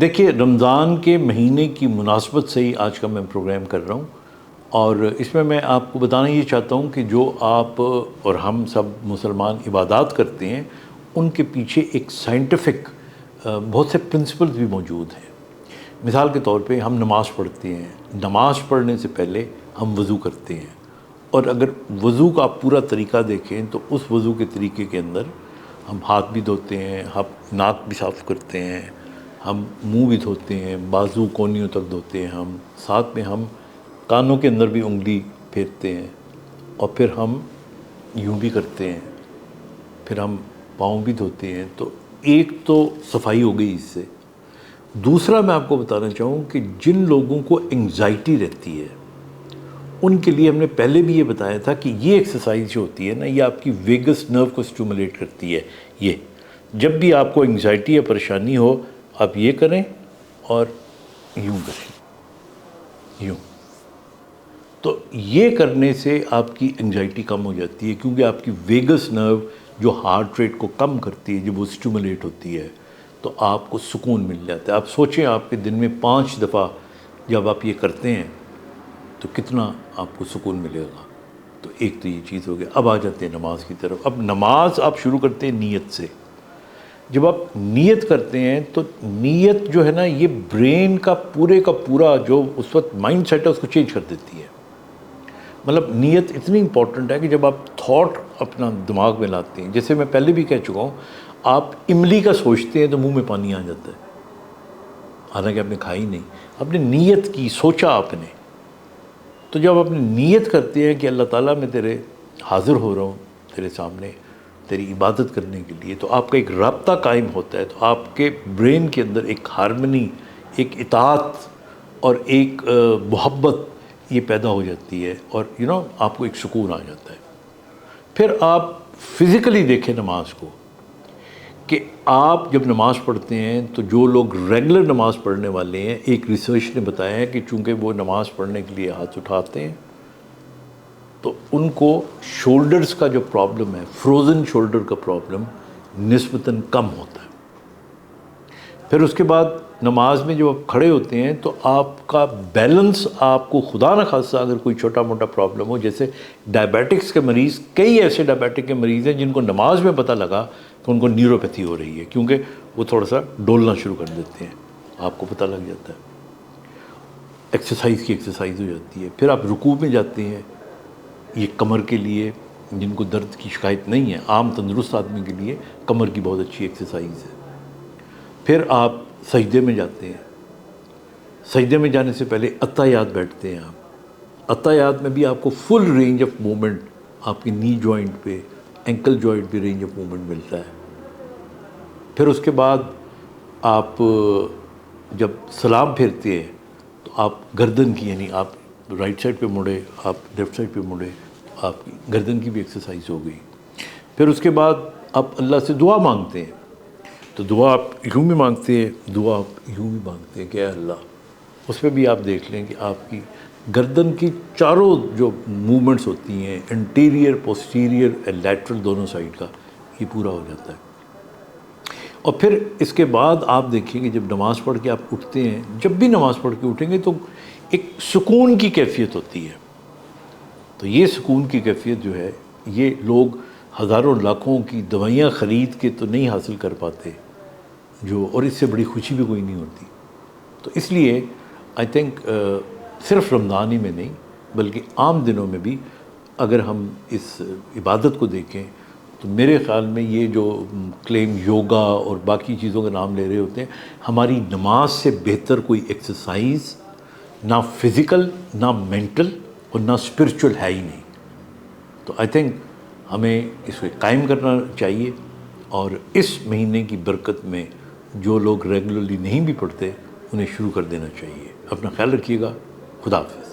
دیکھیے رمضان کے مہینے کی مناسبت سے ہی آج کا میں پروگرام کر رہا ہوں، اور اس میں میں آپ کو بتانا یہ چاہتا ہوں کہ جو آپ اور ہم سب مسلمان عبادات کرتے ہیں ان کے پیچھے ایک سائنٹیفک بہت سے پرنسپلز بھی موجود ہیں۔ مثال کے طور پہ ہم نماز پڑھتے ہیں، نماز پڑھنے سے پہلے ہم وضو کرتے ہیں، اور اگر وضو کا آپ پورا طریقہ دیکھیں تو اس وضو کے طریقے کے اندر ہم ہاتھ بھی دھوتے ہیں، ہم ناک بھی صاف کرتے ہیں، ہم منہ بھی دھوتے ہیں، بازو کونیوں تک دھوتے ہیں، ہم ساتھ میں ہم کانوں کے اندر بھی انگلی پھیرتے ہیں، اور پھر ہم یوں بھی کرتے ہیں، پھر ہم پاؤں بھی دھوتے ہیں۔ تو ایک تو صفائی ہو گئی اس سے۔ دوسرا میں آپ کو بتانا چاہوں کہ جن لوگوں کو انگزائٹی رہتی ہے ان کے لیے ہم نے پہلے بھی یہ بتایا تھا کہ یہ ایکسرسائز جو ہوتی ہے نا، یہ آپ کی ویگس نرو کو اسٹیمولیٹ کرتی ہے۔ یہ جب بھی آپ کو انگزائٹی یا پریشانی ہو آپ یہ کریں اور یوں کریں، یوں۔ تو یہ کرنے سے آپ کی انگزائٹی کم ہو جاتی ہے، کیونکہ آپ کی ویگس نرو جو ہارٹ ریٹ کو کم کرتی ہے جب وہ اسٹیمولیٹ ہوتی ہے تو آپ کو سکون مل جاتا ہے۔ آپ سوچیں آپ کے دن میں 5 دفعہ جب آپ یہ کرتے ہیں تو کتنا آپ کو سکون ملے گا۔ تو ایک تو یہ چیز ہو گیا۔ اب آ جاتے ہیں نماز کی طرف۔ اب نماز آپ شروع کرتے ہیں نیت سے۔ جب آپ نیت کرتے ہیں تو نیت جو ہے نا، یہ برین کا پورا جو اس وقت مائنڈ سیٹ ہے اس کو چینج کر دیتی ہے۔ مطلب نیت اتنی امپورٹنٹ ہے کہ جب آپ تھاٹ اپنا دماغ میں لاتے ہیں، جیسے میں پہلے بھی کہہ چکا ہوں، آپ املی کا سوچتے ہیں تو منہ میں پانی آ جاتا ہے، حالانکہ آپ نے کھائی نہیں، آپ نے نیت کی، سوچا آپ نے۔ تو جب آپ نیت کرتے ہیں کہ اللہ تعالیٰ میں تیرے حاضر ہو رہا ہوں تیرے سامنے تیری عبادت کرنے کے لیے، تو آپ کا ایک رابطہ قائم ہوتا ہے، تو آپ کے برین کے اندر ایک ہارمنی، ایک اطاعت اور ایک محبت یہ پیدا ہو جاتی ہے، اور آپ کو ایک سکون آ جاتا ہے۔ پھر آپ فزیکلی دیکھیں نماز کو، کہ آپ جب نماز پڑھتے ہیں تو جو لوگ ریگولر نماز پڑھنے والے ہیں، ایک ریسرچ نے بتایا ہے کہ چونکہ وہ نماز پڑھنے کے لیے ہاتھ اٹھاتے ہیں تو ان کو شولڈرز کا جو پرابلم ہے، فروزن شولڈر کا پرابلم نسبتاً کم ہوتا ہے۔ پھر اس کے بعد نماز میں جب آپ کھڑے ہوتے ہیں تو آپ کا بیلنس، آپ کو خدا نہ خواستہ اگر کوئی چھوٹا موٹا پرابلم ہو، جیسے ڈائبیٹکس کے مریض، کئی ایسے ڈائبیٹک کے مریض ہیں جن کو نماز میں پتہ لگا کہ ان کو نیوروپیتھی ہو رہی ہے، کیونکہ وہ تھوڑا سا ڈولنا شروع کر دیتے ہیں، آپ کو پتہ لگ جاتا ہے، ایکسرسائز ہو جاتی ہے۔ پھر آپ رکوع میں جاتے ہیں، یہ کمر کے لیے جن کو درد کی شکایت نہیں ہے، عام تندرست آدمی کے لیے کمر کی بہت اچھی ایکسرسائز ہے۔ پھر آپ سجدے میں جاتے ہیں، سجدے میں جانے سے پہلے اتحیات بیٹھتے ہیں آپ، اتحیات میں بھی آپ کو فل رینج آف موومنٹ، آپ کی نی جوائنٹ پہ، اینکل جوائنٹ پہ رینج آف موومنٹ ملتا ہے۔ پھر اس کے بعد آپ جب سلام پھیرتے ہیں تو آپ گردن کی، یعنی آپ رائٹ سائڈ پہ مڑے، آپ لیفٹ سائڈ پہ مڑے، آپ کی گردن کی بھی ایکسرسائز ہو گئی۔ پھر اس کے بعد آپ اللہ سے دعا مانگتے ہیں، تو دعا آپ یوں بھی مانگتے ہیں، دعا آپ یوں بھی مانگتے ہیں کہ اے اللہ۔ اس میں بھی آپ دیکھ لیں کہ آپ کی گردن کی چاروں جو موومنٹس ہوتی ہیں، انٹیریئر، پوسٹیریئر اینڈ لیٹرل، دونوں سائڈ کا، یہ پورا ہو جاتا ہے۔ اور پھر اس کے بعد آپ دیکھیں کہ جب نماز پڑھ کے آپ اٹھتے ہیں، جب بھی نماز پڑھ کے اٹھیں گے تو ایک سکون کی کیفیت ہوتی ہے۔ تو یہ سکون کی کیفیت جو ہے، یہ لوگ ہزاروں لاکھوں کی دوائیاں خرید کے تو نہیں حاصل کر پاتے، اور اس سے بڑی خوشی بھی کوئی نہیں ہوتی۔ تو اس لیے آئی تھنک صرف رمضان ہی میں نہیں بلکہ عام دنوں میں بھی اگر ہم اس عبادت کو دیکھیں تو میرے خیال میں یہ جو کلیم یوگا اور باقی چیزوں کا نام لے رہے ہوتے ہیں، ہماری نماز سے بہتر کوئی ایکسرسائز نہ فزیکل، نہ مینٹل اور نہ اسپرچول ہے ہی نہیں۔ تو آئی تھنک ہمیں اس کو قائم کرنا چاہیے، اور اس مہینے کی برکت میں جو لوگ ریگولرلی نہیں بھی پڑھتے انہیں شروع کر دینا چاہیے۔ اپنا خیال رکھیے گا۔ خدا حافظ۔